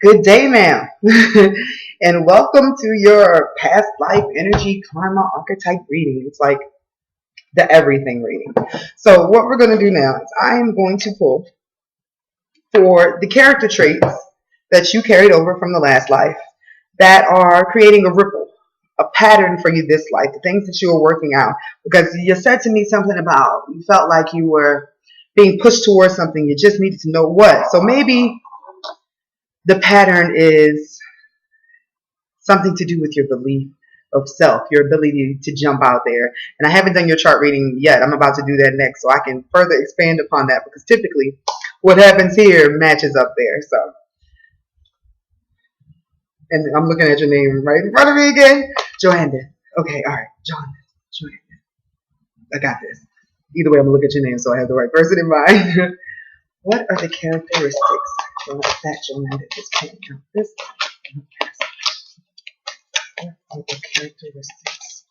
Good day, ma'am. And welcome to your past life energy karma archetype reading. It's like the everything reading. So, what we're going to do now is I am going to pull for the character traits that you carried over from the last life that are creating a ripple, a pattern for you this life, the things that you are working out. Because you said to me something about you felt like you were being pushed towards something, you just needed to know what. So, maybe the pattern is something to do with your belief of self, your ability to jump out there. And I haven't done your chart reading yet. I'm about to do that next so I can further expand upon that because typically what happens here matches up there. So, and I'm looking at your name right in front of me again. Joanndith. Okay, all right. Joanndith. I got this. Either way, I'm going to look at your name so I have the right person in mind. What are the characteristics that Joanndith is playing out this time? What are the characteristics?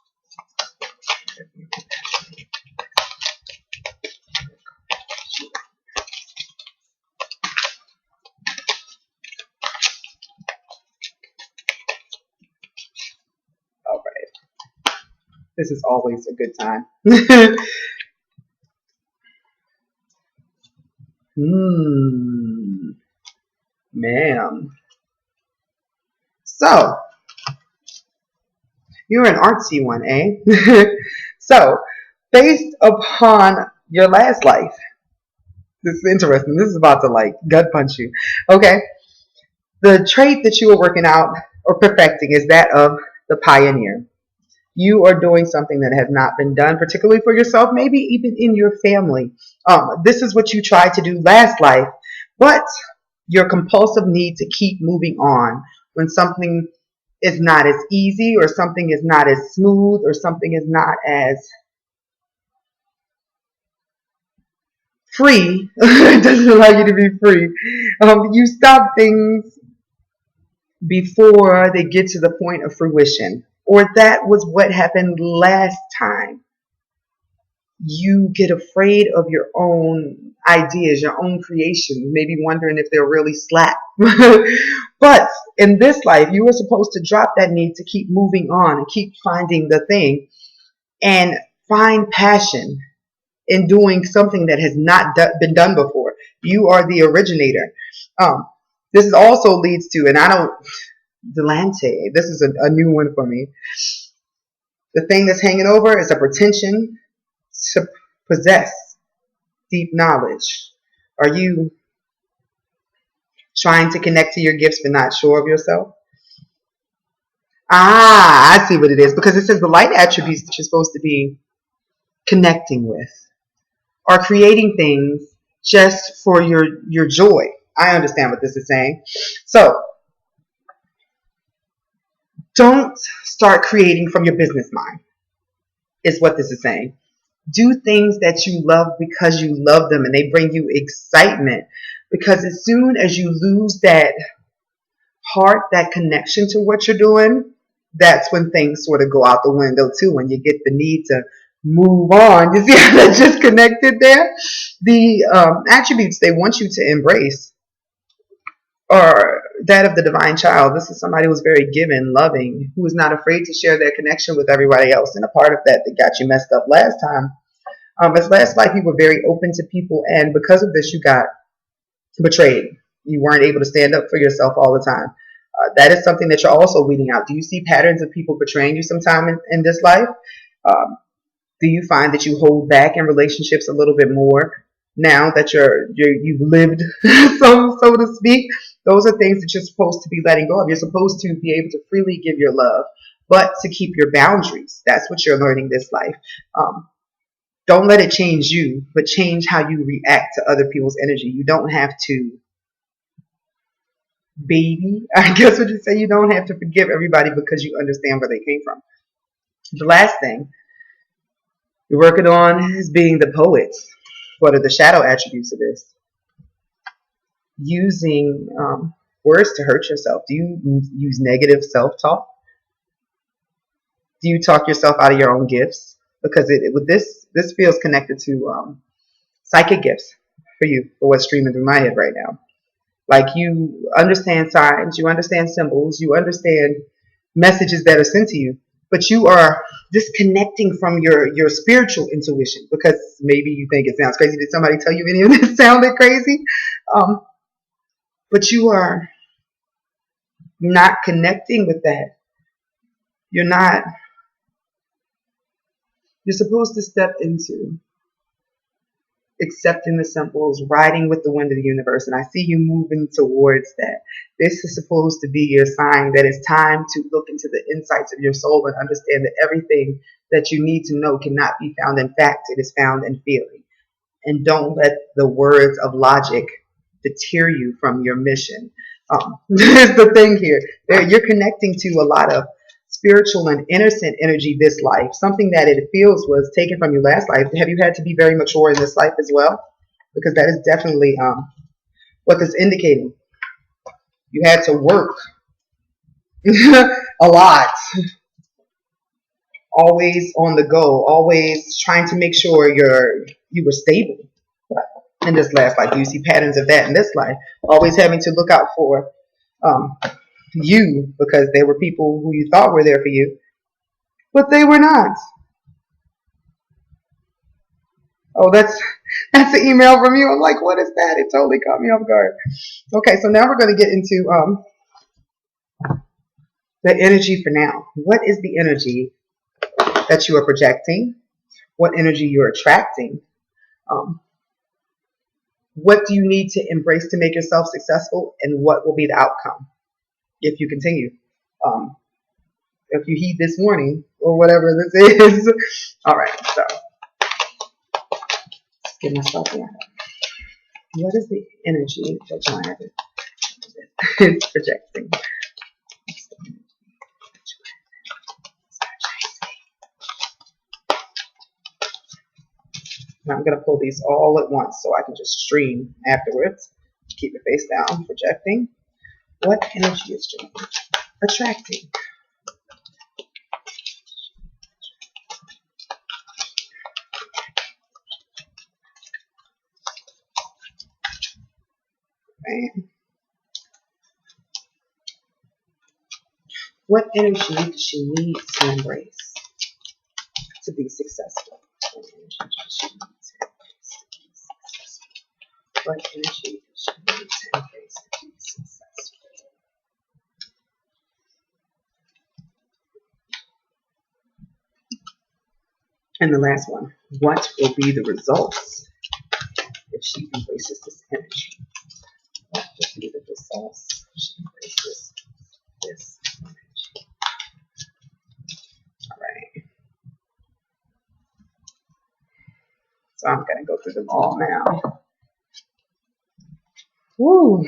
All right. This is always a good time. Ma'am. So, you're an artsy one, eh? So, based upon your last life, this is interesting. This is about to like gut punch you. Okay. The trait that you are working out or perfecting is that of the pioneer. You are doing something that has not been done, particularly for yourself, maybe even in your family. This is what you tried to do last life, but your compulsive need to keep moving on when something is not as easy or something is not as smooth or something is not as free. It doesn't allow you to be free. You stop things before they get to the point of fruition. Or that was what happened last time. You get afraid of your own ideas, your own creations, maybe wondering if they're really slap. But in this life, you were supposed to drop that need to keep moving on and keep finding the thing and find passion in doing something that has not been done before. You are the originator. This also leads to, and I don't, Delante, this is a new one for me. The thing that's hanging over is a pretension to possess deep knowledge. Are you trying to connect to your gifts but not sure of yourself? Ah, I see what it is. Because it says the light attributes that you're supposed to be connecting with are creating things just for your joy. I understand what this is saying. So don't start creating from your business mind, is what this is saying. Do things that you love because you love them and they bring you excitement. Because as soon as you lose that heart, that connection to what you're doing, that's when things sort of go out the window too, when you get the need to move on. You see how that just connected there? The attributes they want you to embrace are that of the divine child. This is somebody who's very giving, loving, who is not afraid to share their connection with everybody else. And a part of that got you messed up last time. As last life, you were very open to people, and because of this, you got betrayed. You weren't able to stand up for yourself all the time. That is something that you're also weeding out. Do you see patterns of people betraying you sometime in this life? Do you find that you hold back in relationships a little bit more now that you've lived, so to speak? Those are things that you're supposed to be letting go of. You're supposed to be able to freely give your love, but to keep your boundaries. That's what you're learning this life. Don't let it change you, but change how you react to other people's energy. You don't have to I guess what you say, you don't have to forgive everybody because you understand where they came from. The last thing you're working on is being the poet. What are the shadow attributes of this? Using words to hurt yourself. Do you use negative self-talk? Do you talk yourself out of your own gifts? Because with this feels connected to psychic gifts for you, for what's streaming through my head right now. Like, you understand signs, you understand symbols, you understand messages that are sent to you, but you are disconnecting from your spiritual intuition, because maybe you think it sounds crazy. Did somebody tell you any of this sounded crazy? But you are not connecting with that. You're not, you're supposed to step into accepting the symbols, riding with the wind of the universe. And I see you moving towards that. This is supposed to be your sign that it's time to look into the insights of your soul and understand that everything that you need to know cannot be found in fact. It is found in feeling. And don't let the words of logic deter you from your mission. There's the thing here. You're connecting to a lot of spiritual and innocent energy this life, something that it feels was taken from your last life. Have you had to be very mature in this life as well? Because that is definitely what this is indicating. You had to work a lot, always on the go, always trying to make sure you were stable in this last life. You see patterns of that in this life, always having to look out for you, because there were people who you thought were there for you, but they were not. Oh, that's an email from you. I'm like, what is that? It totally caught me off guard. Okay, so now we're going to get into the energy for now. What is the energy that you are projecting? What energy you're attracting? What do you need to embrace to make yourself successful? And what will be the outcome if you continue? If you heed this warning or whatever this is. All right, so let's get myself in. What is the energy that Joanndith is projecting? Now I'm going to pull these all at once so I can just stream afterwards. Keep your face down. Projecting. What energy is Joanndith attracting? Okay. What energy does she need to embrace to be successful? What energy does she need to embrace to be successful? What energy does she need to embrace to be successful? And the last one, what will be the results if she embraces this energy? What will be the results if she embraces this energy? All right. So I'm going to go through them all now. Woo.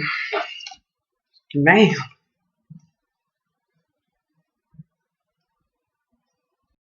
Man.